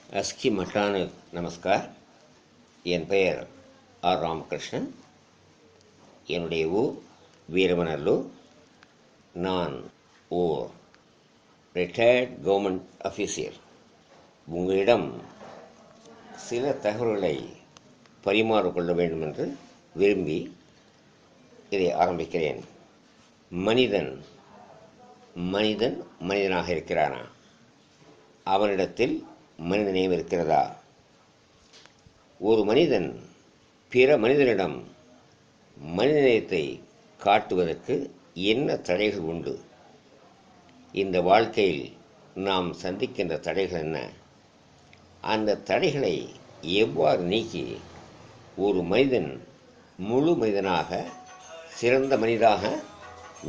அஸ்கி மட்டானு நமஸ்கார். என் பெயர் ஆர் ராமகிருஷ்ணன். என்னுடைய ஊர் வீரவநல்லூர். நான் ஓர் ரிட்டையர்ட் கவர்மெண்ட் அஃபீஷியல். உங்களிடம் சில தகவல்களை பரிமாறிக்கொள்ள வேண்டும் என்று விரும்பி இதை ஆரம்பிக்கிறேன். மனிதன் மனிதனாக இருக்கிறானா? அவனிடத்தில் மனிதநேயம் இருக்கிறதா? ஒரு மனிதன் பிற மனிதனிடம் மனிதநேயத்தை காட்டுவதற்கு என்ன தடைகள் உண்டு? இந்த வாழ்க்கையில் நாம் சந்திக்கின்ற தடைகள் என்ன? அந்த தடைகளை எவ்வாறு நீக்கி ஒரு மனிதன் முழு மனிதனாக, சிறந்த மனிதனாக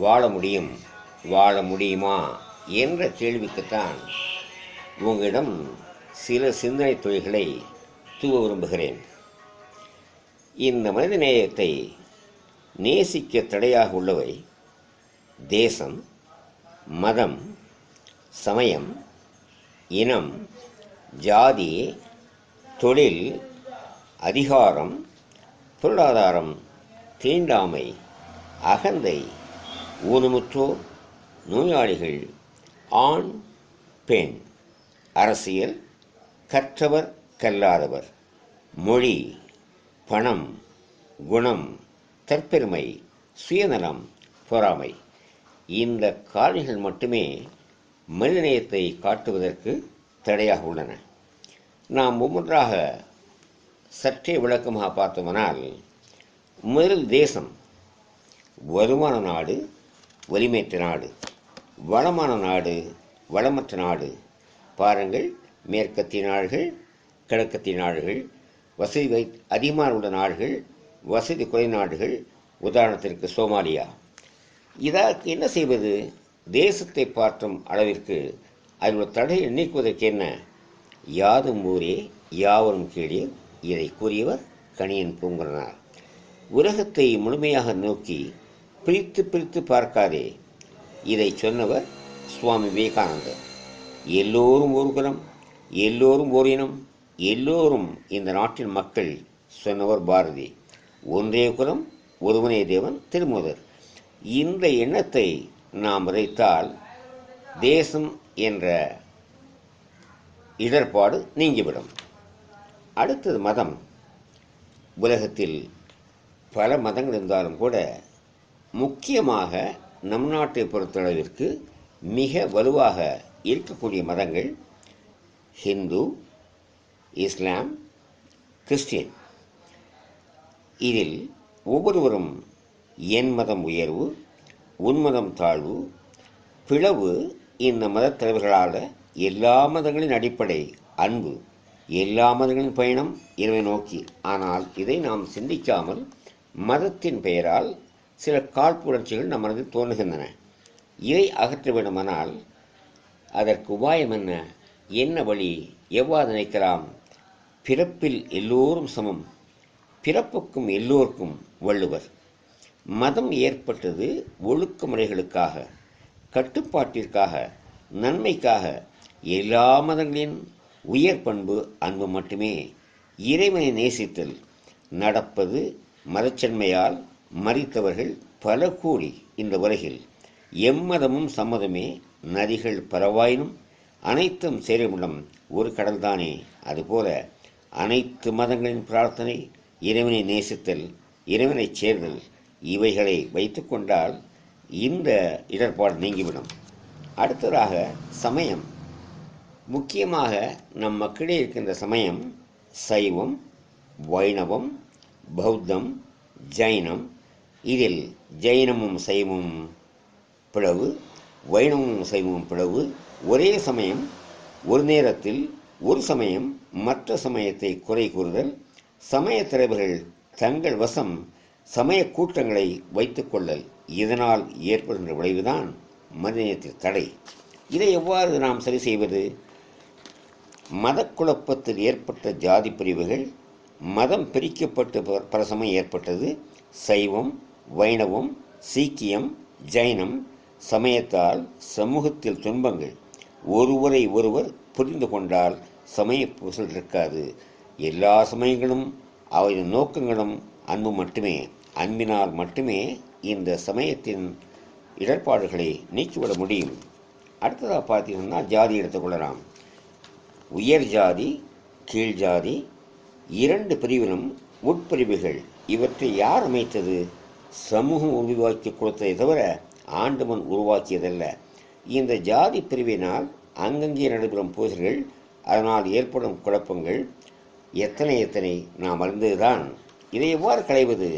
வாழ முடியுமா என்ற கேள்விக்குத்தான் உங்களிடம் சில சிந்தனை துளிகளை தூவ விரும்புகிறேன். இந்த மனித நேயத்தை நேசிக்க தடையாக உள்ளவை தேசம், மதம், சமயம், இனம், ஜாதி, தொழில், அதிகாரம், பொருளாதாரம், தீண்டாமை, அகந்தை, ஊனமுற்றோர், நோயாளிகள், ஆண் பெண், அரசியல், கற்றவர் கல்லாதவர், மொழி, பணம், குணம், தற்பெருமை, சுயநலம், பொறாமை. இந்த காரணிகள் மட்டுமே மனிதநேயத்தை காட்டுவதற்கு தடையாக உள்ளன. நாம் ஒவ்வொன்றாக சற்றே விளக்கமாக பார்த்தோமானால், முதல் தேசம். வருமான நாடு, வலிமையற்ற நாடு. வளமான நாடு, வளமற்ற நாடு. பாருங்கள், மேற்கத்திய நாடுகள், கிழக்கத்திய நாடுகள், வசதி அதிகமாக உள்ள நாடுகள், வசதி குறைந்த நாடுகள். உதாரணத்திற்கு சோமாலியா. இதற்கு என்ன செய்வது? தேசத்தை பார்க்கும் அளவிற்கு அதில் உள்ள தடையை நீக்குவதற்கு என்ன? யாதும் ஊரே யாவரும் கீழே. இதை கூறியவர் கணியன் பூங்குன்றனார். உலகத்தை முழுமையாக நோக்கி பிரித்து பார்க்காதே. இதை சொன்னவர் சுவாமி விவேகானந்தர். எல்லோரும் ஒரு குலம், எல்லோரும் ஓர் இனம், எல்லோரும் இந்த நாட்டின் மக்கள் சொன்னவர் பாரதி. ஒன்றே குலம், ஒருவனே தேவன் திருமூலர். இந்த எண்ணத்தை நாம் விதைத்தால் தேசம் என்ற இடர்பாடு நீங்கிவிடும். அடுத்தது மதம். உலகத்தில் பல மதங்கள் இருந்தாலும் கூட முக்கியமாக நம் நாட்டை பொறுத்தளவிற்கு மிக வலுவாக இருக்கக்கூடிய மதங்கள் ஹிந்து, இஸ்லாம், கிறிஸ்டியன். இதில் ஒவ்வொருவரும் என் மதம் உயர்வு, உன் மதம் தாழ்வு, பிளவு. இந்த மதத் தலைவர்களால் எல்லா மதங்களின் அடிப்படை அன்பு, எல்லா மதங்களின் பயணம் இறைவனை நோக்கி. ஆனால் இதை நாம் சிந்திக்காமல் மதத்தின் பெயரால் சில காழ்ப்புணர்ச்சிகள் நம் மனதில் தோன்றுகின்றன. இதை அகற்ற வேண்டுமானால் அதற்கு உபாயம் என்ன? என்ன வழி? எவ்வாறு நினைக்கலாம்? பிறப்பில் எல்லோரும் சமம், பிறப்புக்கும் எல்லோருக்கும் வள்ளுவர். மதம் ஏற்பட்டது ஒழுக்க முறைகளுக்காக, கட்டுப்பாட்டிற்காக, நன்மைக்காக. எல்லா மதங்களின் உயர் பண்பு அன்பு மட்டுமே. இறைவனை நேசித்தல். நடப்பது மதச்சன்மையால் மறித்தவர்கள் பல கோடி இந்த உலகில். எம்மதமும் சம்மதமே. நதிகள் பரவாயினும் அனைத்தும் சேருமிடம் ஒரு கடல்தானே. அதுபோல அனைத்து மதங்களின் பிரார்த்தனை இறைவனை நேசித்தல், இறைவனை சேர்தல். இவைகளை வைத்து கொண்டால் இந்த இடர்பாடு நீங்கிவிடும். அடுத்ததாக சமயம். முக்கியமாக நம் மக்களிடையே இருக்கின்ற சமயம் சைவம், வைணவம், பௌத்தம், ஜைனம். இதில் ஜைனமும் சைவமும் பிளவு, வைணவமும் சைவமும் பிளவு. ஒரே சமயம் ஒரு நேரத்தில் ஒரு சமயம் மற்ற சமயத்தை குறை கூறுதல். சமய தலைவர்கள் தங்கள் வசம் சமய கூட்டங்களை வைத்துக் கொள்ளல். இதனால் ஏற்படுகின்ற விளைவுதான் மனிதநேயத்தின் தடை. இதை எவ்வாறு நாம் சரி செய்வது? மதக்குழப்பத்தில் ஏற்பட்ட ஜாதி பிரிவுகள். மதம் பிரிக்கப்பட்டு பல சமயம் ஏற்பட்டது. சைவம், வைணவம், சீக்கியம், ஜைனம். சமயத்தால் சமூகத்தில் துன்பங்கள். ஒருவரை ஒருவர் புரிந்து கொண்டால் சமய பூசல் இருக்காது. எல்லா சமயங்களும் அவரின் நோக்கங்களும் அன்பு மட்டுமே. அன்பினால் மட்டுமே இந்த சமயத்தின் இடர்பாடுகளை நீக்கிவிட முடியும். அடுத்ததாக பார்த்தீங்கன்னா ஜாதி எடுத்துக்கொள்ளலாம். உயர் ஜாதி, கீழ் ஜாதி, இரண்டு பிரிவிலும் உட்பிரிவுகள். இவற்றை யார் அமைத்தது? சமூகம் உருவாக்கி கொடுத்ததை தவிர ஆண்டவன் உருவாக்கியதல்ல. இந்த ஜாதி பிரிவினால் அங்கங்கே நடைபெறும் பூசல்கள், அதனால் ஏற்படும் குழப்பங்கள் எத்தனை நாம் அறிந்ததுதான். இதை எவ்வாறு களைவது?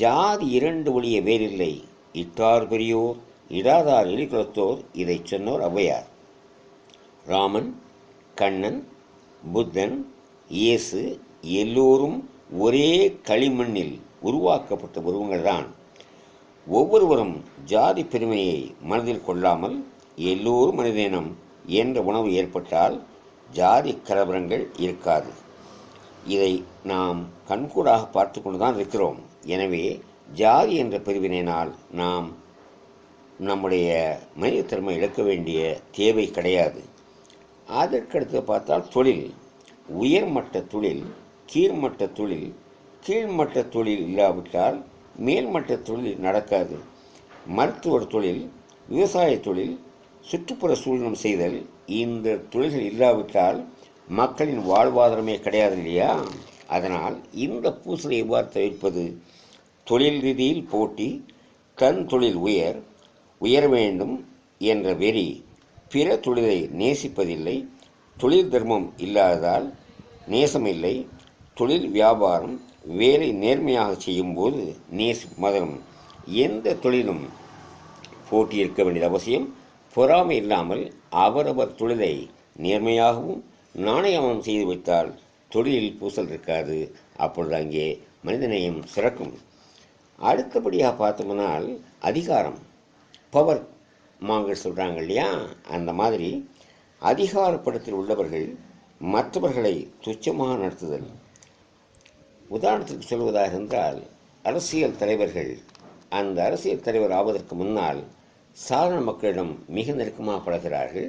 ஜாதி இரண்டு ஒழிய வேறில்லை, இட்டார் பெரியோர் இடாதார் எலிகுலத்தோர். இதை சொன்னோர் ஔவையார். ராமன், கண்ணன், புத்தன், இயேசு எல்லோரும் ஒரே களிமண்ணில் உருவாக்கப்பட்ட உருவங்கள்தான். ஒவ்வொருவரும் ஜாதி பெருமையை மனதில் கொள்ளாமல் எல்லோரும் மனிதனம் என்ற உணர்வு ஏற்பட்டால் ஜாதி கலவரங்கள் இருக்காது. இதை நாம் கண்கூடாக பார்த்து கொண்டுதான் இருக்கிறோம். எனவே ஜாதி என்ற பிரிவினையினால் நாம் நம்முடைய மனிதத்தன்மை இழக்க வேண்டிய தேவை கிடையாது. அதற்கடுத்து பார்த்தால் தொழில். உயர்மட்ட தொழில், கீழ்மட்ட தொழில். கீழ்மட்ட தொழில் இல்லாவிட்டால் மேல்மட்ட தொழில் நடக்காது. மருத்துவர் தொழில், விவசாய தொழில், சுற்றுப்புற சூழலும் செய்தல், இந்த தொழில்கள் இல்லாவிட்டால் மக்களின் வாழ்வாதாரமே கிடையாது இல்லையா? அதனால் இந்த பூசலை எவ்வாறு தவிர்ப்பது? தொழில் ரீதியில் போட்டி, தன் தொழில் உயர வேண்டும் என்ற வெறி, பிற தொழிலை நேசிப்பதில்லை, தொழில் தர்மம் இல்லாததால் நேசமில்லை, தொழில் வியாபாரம் வேலை நேர்மையாக செய்யும் போது மதம். எந்த தொழிலும் போட்டி இருக்க வேண்டியது அவசியம். பொறாமை இல்லாமல் அவரவர் தொழிலை நேர்மையாகவும் நாணயமாகவும் செய்து வைத்தால் தொழிலில் பூசல் இருக்காது. அப்பொழுது அங்கே மனிதநேயம் சிறக்கும். அடுத்தபடியாக பார்த்தோம்னால் அதிகாரம், பவர் மாங்கர் சொல்கிறாங்க இல்லையா? அந்த மாதிரி அதிகாரப்படத்தில் உள்ளவர்கள் மற்றவர்களை துச்சமாக நடத்துதல். உதாரணத்துக்கு சொல்வதாக இருந்தால், அரசியல் தலைவர்கள் அந்த அரசியல் தலைவர் ஆவதற்கு முன்னால் சாதாரண மக்களிடம் மிக நெருக்கமாக பழகிறார்கள்.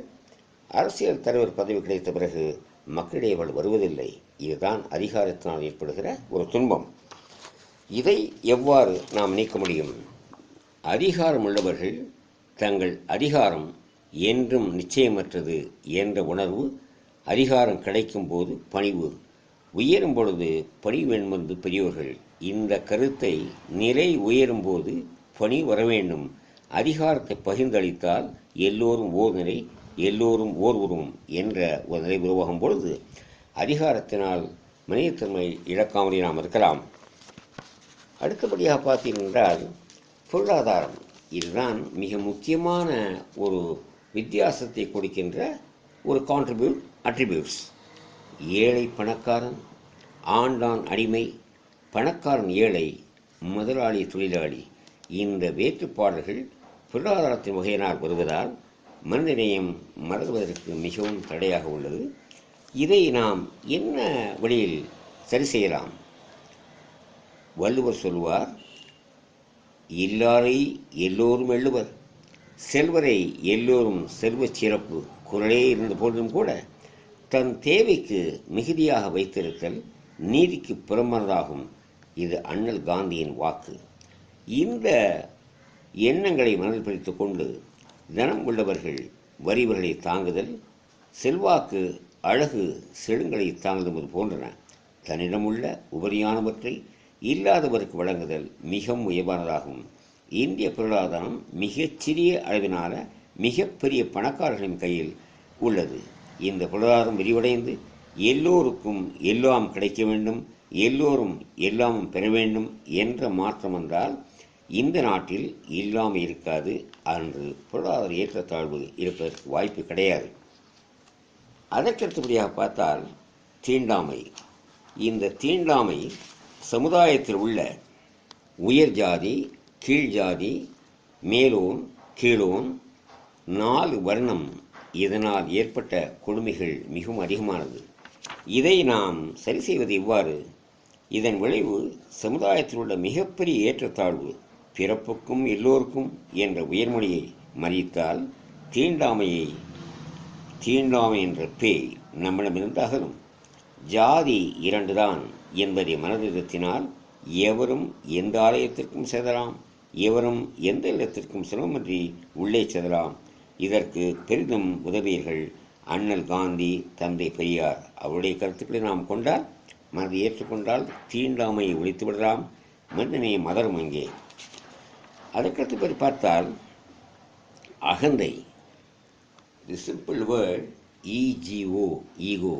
அரசியல் தலைவர் பதவி கிடைத்த பிறகு மக்களிடையே அவள் வருவதில்லை. இதுதான் அதிகாரத்தினால் ஏற்படுகிற ஒரு துன்பம். இதை எவ்வாறு நாம் நீக்க முடியும்? அதிகாரம் உள்ளவர்கள் தங்கள் அதிகாரம் என்றும் நிச்சயமற்றது என்ற உணர்வு, அதிகாரம் கிடைக்கும் போது பணிவு, உயரும் பொழுது பணிவு என்பது பெரியோர்கள். இந்த கருத்தை நிலை உயரும் போது பணி வர வேண்டும். அதிகாரத்தை பகிர்ந்தளித்தால் எல்லோரும் ஓர் நிலை, எல்லோரும் ஓர் உருவம் என்ற ஒரு நிலை உருவாகும் பொழுது அதிகாரத்தினால் மனிதத்தன்மை இழக்காமலே நாம் இருக்கலாம். அடுத்தபடியாக பார்த்தீர்கள் பொருளாதாரம். இதுதான் மிக முக்கியமான ஒரு வித்தியாசத்தை கொடுக்கின்ற ஒரு அட்ரிபியூட்ஸ். ஏழை பணக்காரன், ஆண்டான் அடிமை, பணக்காரன் ஏழை, முதலாளி தொழிலாளி. இந்த வேற்றுப்பாடுகள் பொருளாதாரத்தின் வகையினால் வருவதால் மனிதநேயம் மலர்வதற்கு மிகவும் தடையாக உள்ளது. இதை நாம் என்ன வழியில் சரி செய்யலாம்? வள்ளுவர் சொல்வார், இல்லாரை எல்லோரும் எள்ளுவர், செல்வரை எல்லோரும் செல்வச் சிறப்பு. குரலே இருந்த போதிலும் கூட தன் தேவைக்கு மிகுதியாக வைத்திருத்தல் நீதிக்கு புறம்பானதாகும். இது அண்ணல் காந்தியின் வாக்கு. இந்த எண்ணங்களை மனதில் பிடித்துக் கொண்டு தனம் உள்ளவர்கள் வறியவர்களை தாங்குதல், செல்வாக்கு அழகு செழுங்களை தாங்குவது போன்றன தன்னிடமுள்ள உபரியானவற்றை இல்லாதவருக்கு வழங்குதல் மிகவும் உயர்வானதாகும். இந்திய பொருளாதாரம் மிகச்சிறிய அளவிலான மிகப்பெரிய பணக்காரர்களின் கையில் உள்ளது. இந்த பொருளாதாரம் விரிவடைந்து எல்லோருக்கும் எல்லாம் கிடைக்க வேண்டும், எல்லோரும் எல்லாமும் பெற வேண்டும் என்ற மாற்றம் வந்தால் இந்த நாட்டில் இல்லாமல் இருக்காது. அன்று பொருளாதார ஏற்றத்தாழ்வு இருப்பதற்கு வாய்ப்பு கிடையாது. அதற்கடுத்தபடியாக பார்த்தால் தீண்டாமை. இந்த தீண்டாமை சமுதாயத்தில் உள்ள உயர் ஜாதி, கீழ் ஜாதி, மேலோன், கீழோன், 4 வர்ணம், இதனால் ஏற்பட்ட கொடுமைகள் மிகவும் அதிகமானது. இதை நாம் சரி செய்வது இவ்வாறு. இதன் விளைவு சமுதாயத்தில் உள்ள மிகப்பெரிய ஏற்றத்தாழ்வு. பிறப்புக்கும் எல்லோருக்கும் என்ற உயர்மொழியை மதித்தால் தீண்டாமையை தீண்டாமை என்ற பேய் நம்மிடமிருந்து அகலும். ஜாதி இரண்டுதான் என்பதை மனதிருத்தினால் எவரும் எந்த ஆலயத்திற்கும் செல்லலாம், எவரும் எந்த இடத்திற்கும் சிரமமின்றி உள்ளே செல்லலாம். இதற்கு பெரிதும் உதவியர்கள் அண்ணல் காந்தி, தந்தை பெரியார். அவருடைய கருத்துக்களை நாம் கொண்டால், மனதை ஏற்றுக்கொண்டால் தீண்டாமையை ஒழித்து விடலாம். மனிதனை மதரும் அங்கே. அதற்கடுத்து பற்றி பார்த்தால் அகந்தை, தி சிம்பிள் வேர்ட் ஈஜிஓ, ஈகோ,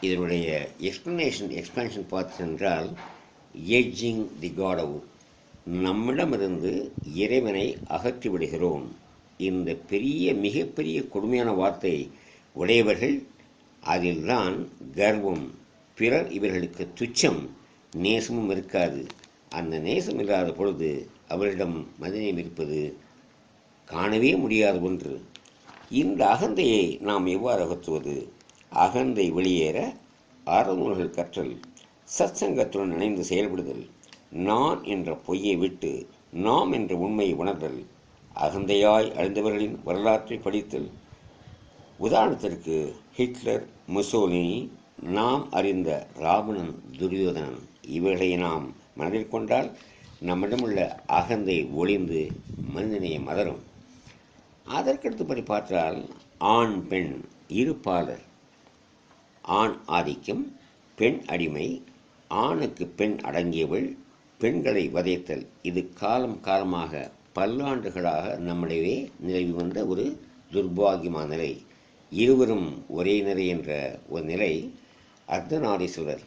இதனுடைய எக்ஸ்பான்ஷன் பார்த்து என்றால் எட்ஜிங் தி காட் அவுட், நம்மிடமிருந்து இறைவனை அகற்றி விடுகிறோம். இந்த மிகப்பெரிய கொடுமையான வார்த்தை உடையவர்கள். அதில்தான் கர்வம், பிறர் இவர்களுக்கு துச்சம், நேசமும் இருக்காது. அந்த நேசம் இல்லாத பொழுது அவரிடம் மனிதநேயம் இருப்பது காணவே முடியாத ஒன்று. இந்த அகந்தையை நாம் எவ்வாறு அகற்றுவது? அகந்தை வெளியேற அறநூல்கள் கற்றல், சத்சங்கத்துடன் இணைந்து செயல்படுதல், நான் என்ற பொய்யை விட்டு நாம் என்ற உண்மையை உணர்தல், அகந்தையாய் அழிந்தவர்களின் வரலாற்றை படித்தல். உதாரணத்திற்கு ஹிட்லர், முசோலினி, நாம் அறிந்த ராவணன், துரியோதனன், இவர்களை நாம் மனதில் கொண்டால் நம்மிடமுள்ள அகந்தை ஒளிந்து மனிதனையை மதரும். அதற்கடுத்தபடி பார்த்தால் ஆண் பெண் இருபாலர், ஆண் ஆதிக்கம், பெண் அடிமை, ஆணுக்கு பெண் அடங்கியவள், பெண்களை வதைத்தல். இது காலமாக பல்லாண்டுகளாக நம்மிடையே நிலவி வந்த ஒரு துர்பாகியமான நிலை. இருவரும் ஒரே நிலை என்ற ஒரு நிலை. அர்த்தநாரீஸ்வரர்,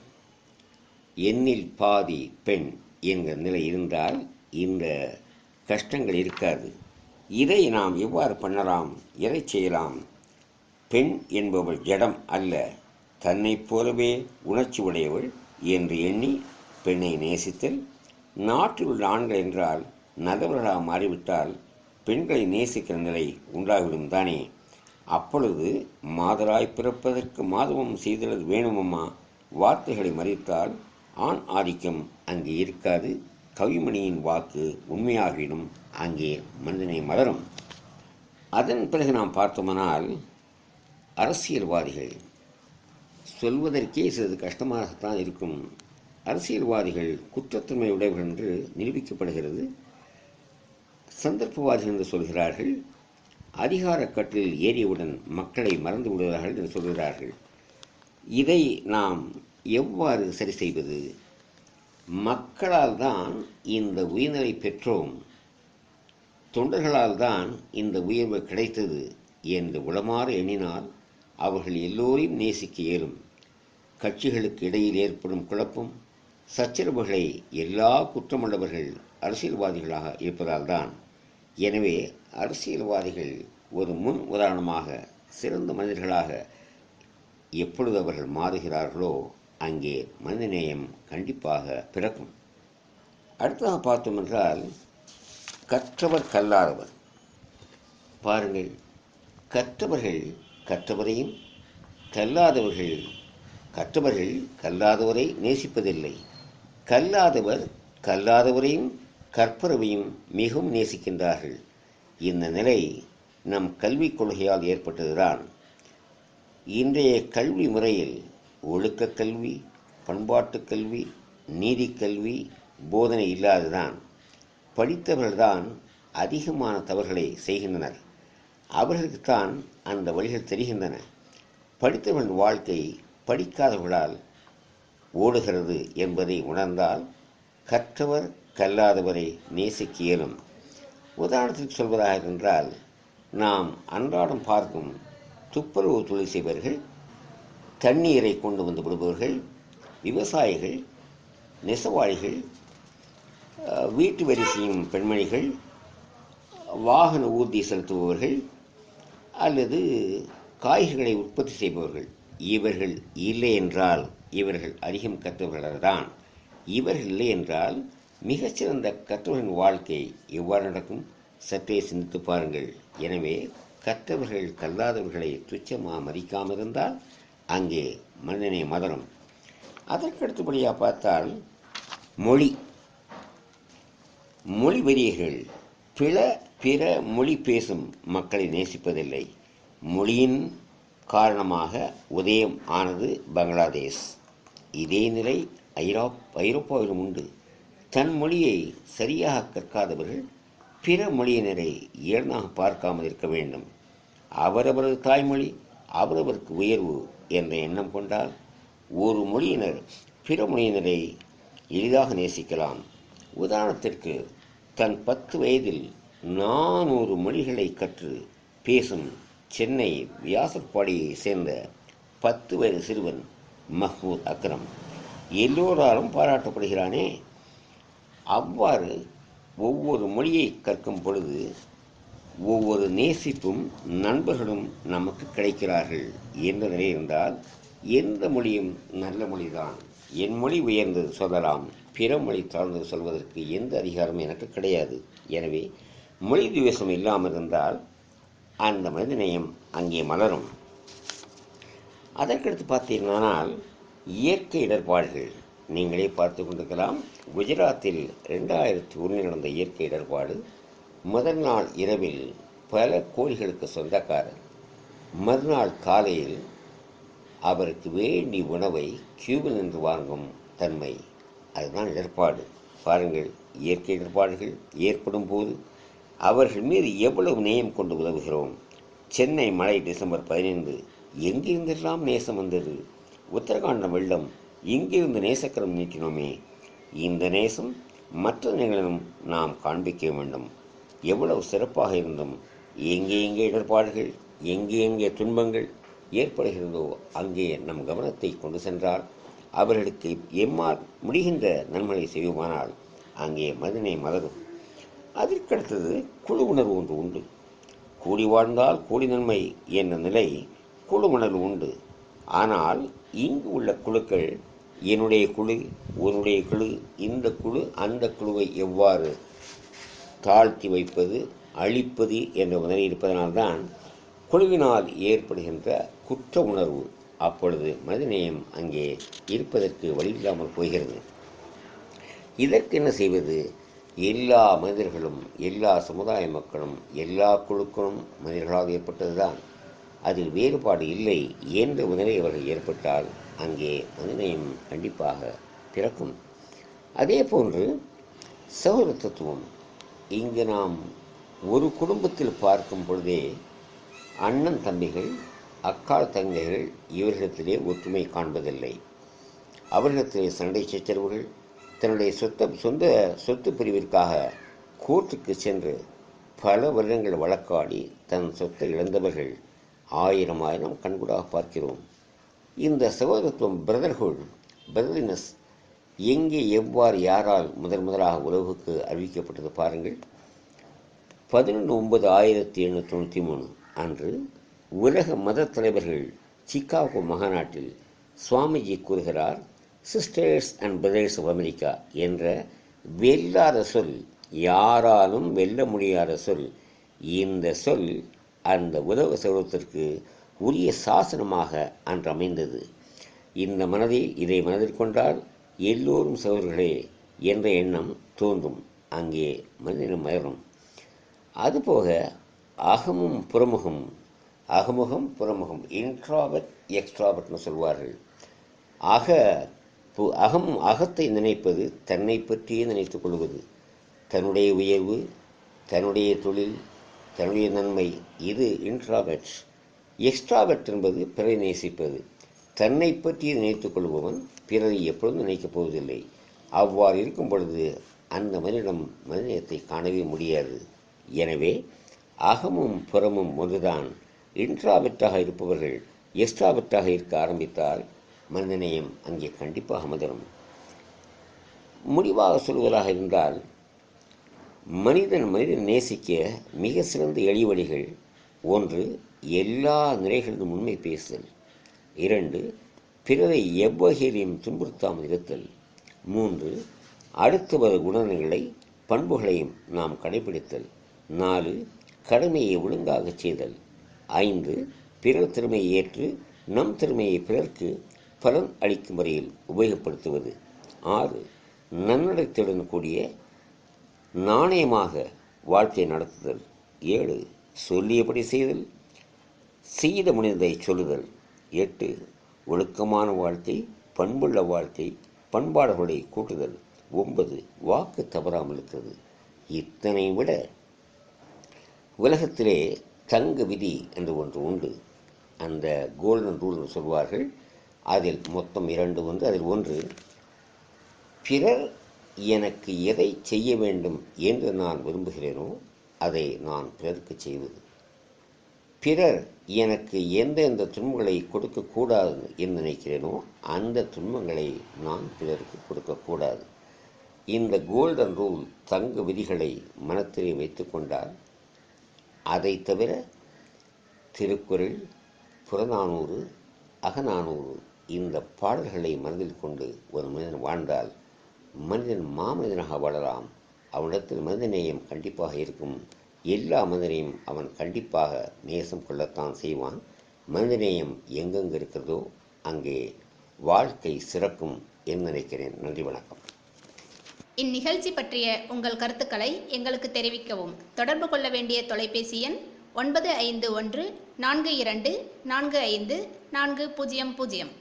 எண்ணில் பாதி பெண் என்கிற நிலை இருந்தால் இந்த கஷ்டங்கள் இருக்காது. இதை நாம் எவ்வாறு பண்ணலாம், எதை செய்யலாம்? பெண் என்பவள் ஜடம் அல்ல, தன்னைப் போலவே உணர்ச்சி உடையவள் என்று எண்ணி பெண்ணை நேசித்தல். நாட்டில் உள்ள ஆண்கள் என்றால் நல்லவர்களாக மாறிவிட்டால் பெண்களை நேசிக்கிற நிலை உண்டாகிவிடும் தானே. அப்பொழுது மாதராய் பிறப்பதற்கு மாதவம் செய்தது வேணுமம்மா வார்த்தைகளை மறித்தால் ஆண் ஆதிக்கம் அங்கே இருக்காது. கவிமணியின் வாக்கு உண்மையாகிடும், அங்கே மனிதனை மலரும். அதன் பிறகு நாம் பார்த்தோமானால் அரசியல்வாதிகள், சொல்வதற்கே சிறிது கஷ்டமாகத்தான் இருக்கும். அரசியல்வாதிகள் குற்றத்தன்மை உடையவர்கள் என்று நிரூபிக்கப்படுகிறது. சந்தர்ப்பவாதிகள் என்று சொல்கிறார்கள். அதிகார கட்டில் ஏறியவுடன் மக்களை மறந்து விடுகிறார்கள் என்று சொல்கிறார்கள். இதை நாம் எவ்வாறு சரி செய்வது? மக்களால் தான் இந்த உயர்நிலை பெற்றோம், தொண்டர்களால் தான் இந்த உயர்வு கிடைத்தது என்று உளமாற எண்ணினால் அவர்கள் எல்லோரையும் நேசிக்க இயலும். கட்சிகளுக்கு இடையில் ஏற்படும் குழப்பம், சச்சரவுகளை எல்லா குற்றமுள்ளவர்கள் அரசியல்வாதிகளாக இருப்பதால் தான். எனவே அரசியல்வாதிகள் ஒரு முன் உதாரணமாக, சிறந்த மனிதர்களாக எப்பொழுது அவர்கள் மாறுகிறார்களோ அங்கே மனிதநேயம் கண்டிப்பாக பிறக்கும். அடுத்ததாக பார்த்தோம் என்றால் கற்றவர் கல்லாதவர். பாருங்கள், கற்றவர்கள் கற்றவரையும், கற்றவர்கள் கல்லாதவரை நேசிப்பதில்லை. கல்லாதவர் கல்லாதவரையும் கற்பவரையும் மிகவும் நேசிக்கின்றார்கள். இந்த நிலை நம் கல்விக் கொள்கையால் ஏற்பட்டதுதான். இன்றைய கல்வி முறையில் ஒழுக்க கல்வி, பண்பாட்டு கல்வி, நீதி கல்வி போதனை இல்லாததான். படித்தவர்கள்தான் அதிகமான தவறுகளை செய்கின்றனர். அவர்களுக்குத்தான் அந்த வழிகள் தெரிகின்றன. படித்தவர்களின் வாழ்க்கை படிக்காதவர்களால் ஓடுகிறது என்பதை உணர்ந்தால் கற்றவர் கல்லாதவரை நேசிக்க இயலும். உதாரணத்திற்கு சொல்வதாக என்றால், நாம் அன்றாடம் பார்க்கும் துப்புரவு தொழில் செய்பவர்கள், தண்ணீரை கொண்டு வந்து விடுபவர்கள், விவசாயிகள், நெசவாளிகள், வீட்டு வரி செய்யும் பெண்மணிகள், வாகன ஊர்தி செலுத்துபவர்கள் அல்லது காய்கறிகளை உற்பத்தி செய்பவர்கள், இவர்கள் இல்லை என்றால் இவர்கள் அதிகம் கற்றவர்கள்தான். இவர்கள் இல்லை என்றால் மிகச்சிறந்த கற்றவர்களின் வாழ்க்கை எவ்வாறு நடக்கும்? சற்றே சிந்தித்து பாருங்கள். எனவே கற்றவர்கள் கல்லாதவர்களை துச்சமாக மதிக்காமல் இருந்தால் அங்கே மனிதனை மதரும். அதற்கடுத்தபடியாக பார்த்தால் மொழி வெறியர்கள் பிற மொழி பேசும் மக்களை நேசிப்பதில்லை. மொழியின் காரணமாக உதயம் ஆனது பங்களாதேஷ். இதே நிலை ஐரோப்பாவிலும் உண்டு. தன் மொழியை சரியாக கற்காதவர்கள் பிற மொழியினரை ஏளனாக பார்க்காமல் இருக்க வேண்டும். அவரவரது தாய்மொழி அவரவருக்கு உயர்வு என்ற எண்ணம் கொண்டால் ஒரு மொழியினர் பிற மொழியினரை எளிதாக நேசிக்கலாம். உதாரணத்திற்கு, தன் 10 வயதில் 400 மொழிகளை கற்று பேசும் சென்னை வியாசர்பாடியை சேர்ந்த 10 வயது சிறுவன் மஹ்மூத் அக்ரம் எல்லோராலும் பாராட்டப்படுகிறானே. அவ்வாறு ஒவ்வொரு மொழியை கற்கும் பொழுது ஒவ்வொரு நேசிப்பும் நண்பர்களும் நமக்கு கிடைக்கிறார்கள் என்ற நிலை இருந்தால் எந்த மொழியும் நல்ல மொழிதான். என் மொழி உயர்ந்தது சொல்லலாம், பிற மொழி தாழ்ந்தது சொல்வதற்கு எந்த அதிகாரமும் எனக்கு கிடையாது. எனவே மொழி துவேஷம் இல்லாமல் இருந்தால் அந்த மனிதநேயம் அங்கே மலரும். அதற்கடுத்து பார்த்தீர்களானால் இயற்கை இடர்பாடுகள் நீங்களே பார்த்து கொண்டிருக்கலாம். குஜராத்தில் 2001 நடந்த இயற்கை இடர்பாடு. முதல் நாள் இரவில் பல கோடிகளுக்கு சொந்தக்காரர். மறுநாள் காலையில் அவருக்கு வேண்டிய உணவை கியூவில் நின்று வாங்கும் தன்மை, அதுதான் இடர்பாடு. பாருங்கள், இயற்கை இடர்பாடுகள் ஏற்படும் போது அவர்கள் மீது எவ்வளவு நேயம் கொண்டு உதவுகிறோம். சென்னை மழை டிசம்பர் 15, எங்கிருந்தெல்லாம் நேசம் வந்தது. உத்தரகாண்டம் வெள்ளம், இங்கிருந்து நேசக்கரம் நீட்டினோமே. இந்த நேசம் மற்ற நிலைகளிலும் நாம் காண்பிக்க வேண்டும். எவ்வளவு சிறப்பாக இருந்தும் எங்கே எங்கே இடர்பாடுகள், எங்கே எங்கே துன்பங்கள் ஏற்படுகிறதோ அங்கே நம் கவனத்தை கொண்டு சென்றால், அவர்களுக்கு எம்மால் முடிகின்ற நன்மையை செய்வோமானால் அங்கே மனிதனை மலரும். அதற்கடுத்தது குழு உணர்வு ஒன்று உண்டு. கூடி வாழ்ந்தால் கூடி நன்மை என்ற நிலை குழு உணர்வு உண்டு. ஆனால் இங்கு உள்ள குழுக்கள், என்னுடைய குழு, உன்னுடைய குழு, இந்த குழு அந்த குழுவை எவ்வாறு தாழ்த்தி வைப்பது, அழிப்பது என்ற உணர்வு இருப்பதனால்தான் குழுவினால் ஏற்படுகின்ற குற்ற உணர்வு. அப்பொழுது மனிதநேயம் அங்கே இருப்பதற்கு வழியில்லாமல் போகிறது. இதற்கு என்ன செய்வது? எல்லா மனிதர்களும், எல்லா சமுதாய மக்களும், எல்லா குழுக்களும் மனிதர்களால் ஏற்பட்டதுதான், அதில் வேறுபாடு இல்லை என்ற உணர்வை அவர்கள் ஏற்பட்டால் அங்கே மனிதநேயம் கண்டிப்பாக பிறக்கும். அதே போன்று சகோதரத்துவம். இங்கு நாம் ஒரு குடும்பத்தில் பார்க்கும் பொழுதே அண்ணன் தம்பிகள், அக்கால் தங்கைகள், இவர்களிடத்திலே ஒற்றுமை காண்பதில்லை. அவர்களிடத்திலே சண்டை சச்சரவுகள். தன்னுடைய சொந்த சொத்து பிரிவிற்காக கோர்ட்டுக்கு சென்று பல வருடங்கள் வழக்காடி தன் சொத்தை இழந்தவர்கள் ஆயிரம் கண்கூடாக பார்க்கிறோம். இந்த சகோதரத்துவம், பிரதர்லினஸ் எங்கே, எவ்வாறு, யாரால் முதலாக உலகுக்கு அறிவிக்கப்பட்டது பாருங்கள். 11/9/1793 அன்று உலக மத தலைவர்கள் சிகாகோ மாநாட்டில் சுவாமிஜி கூறுகிறார், sisters and brothers of America என்ற வெல்லாத சொல், யாராலும் வெல்ல முடியாத சொல். இந்த சொல் அந்த உலக சகோதரத்திற்கு உரிய சாசனமாக அன்று அமைந்தது. இதை மனதில் கொண்டால் எல்லோரும் சகோதரர்களே என்ற எண்ணம் தோன்றும். அங்கே மனிதனும் மலரும். அதுபோக அகமும் புறமுகம், இன்ட்ராவர்ட் எக்ஸ்ட்ராவர்ட்னு சொல்வார்கள். அகத்தை நினைப்பது தன்னை பற்றியே நினைத்துக் கொள்வது, தன்னுடைய உயர்வு, தன்னுடைய தொழில், தன்னுடைய நன்மை, இது இன்ட்ராவர்ட். எக்ஸ்ட்ராவர்ட் என்பது பிறரை நேசிப்பது. தன்னை பற்றியே நினைத்துக் கொள்பவன் பிறரை எப்பொழுதும் நினைக்கப் போவதில்லை. அவ்வாறு இருக்கும் பொழுது அந்த மனிதத்தை காணவே முடியாது. எனவே அகமும் புறமும் ஒன்றுதான். இன்ட்ராவர்ட்டாக இருப்பவர்கள் எக்ஸ்ட்ராவர்ட்டாக இருக்க ஆரம்பித்தால் மனிதநேயம் அங்கே கண்டிப்பாக மலரும். முடிவாக சொல்வதாக இருந்தால், மனிதன் நேசிக்க மிக சிறந்த எளிய வழிகள்: 1, எல்லா நிலைகளிலும் உண்மை பேசுதல். 2, பிறரை எவ்வகையிலும் துன்புறுத்தாமல் இருத்தல். 3, அடுத்தவர் குணங்களை, பண்புகளையும் நாம் கடைபிடித்தல். 4, கடமையை ஒழுங்காக செய்தல். 5, பிறர் திறமையை ஏற்று நம் திறமையை பிறர்க்கு பலன் அளிக்கும் வரையில் உபயோகப்படுத்துவது. 6, நன்னடத்தையுடன் கூடிய நாணயமாக வாழ்க்கை நடத்துதல். 7, சொல்லியபடி செய்தல். செய்த முடிந்ததை சொல்லுதல். 8. ஒழுக்கமான வாழ்க்கை, பண்புள்ள வாழ்க்கை, பண்பாளர்களை கூட்டுதல். 9. வாக்கு தவறாமல் இருக்கிறது. இத்தனை விட உலகத்திலே தங்க விதி என்று ஒன்று உண்டு. அந்த கோல்டன் ரூல் என்று சொல்வார்கள். அதில் மொத்தம் 2 உண்டு. அதில் ஒன்று, பிறர் எனக்கு எதை செய்ய வேண்டும் என்று நான் விரும்புகிறேனோ அதை நான் பிறருக்கு செய்வது. பிறர் எனக்கு எந்தெந்த துன்பங்களை கொடுக்கக்கூடாது என்று நினைக்கிறேனோ அந்த துன்பங்களை நான் பிறருக்கு கொடுக்கக்கூடாது. இந்த கோல்டன் ரூல், தங்க விதிகளை மனத்திலே வைத்து கொண்டால், அதை தவிர திருக்குறள், புறநானூறு, அகநானூறு இந்த பாடல்களை மனதில் கொண்டு ஒரு மனிதன் வாழ்ந்தால் மனிதன் மாமனிதனாக வாழலாம். அவனிடத்தில் மனிதநேயம் கண்டிப்பாக இருக்கும். எல்லா மனிதனையும் அவன் கண்டிப்பாக நேசம் கொள்ளத்தான் செய்வான். மனிதநேயம் எங்கெங்கு இருக்கிறதோ அங்கே வாழ்க்கை சிறக்கும் என்று நினைக்கிறேன். நன்றி, வணக்கம். இந்நிகழ்ச்சி பற்றிய உங்கள் கருத்துக்களை எங்களுக்கு தெரிவிக்கவும். தொடர்பு கொள்ள வேண்டிய தொலைபேசி எண் 951 42 45 400.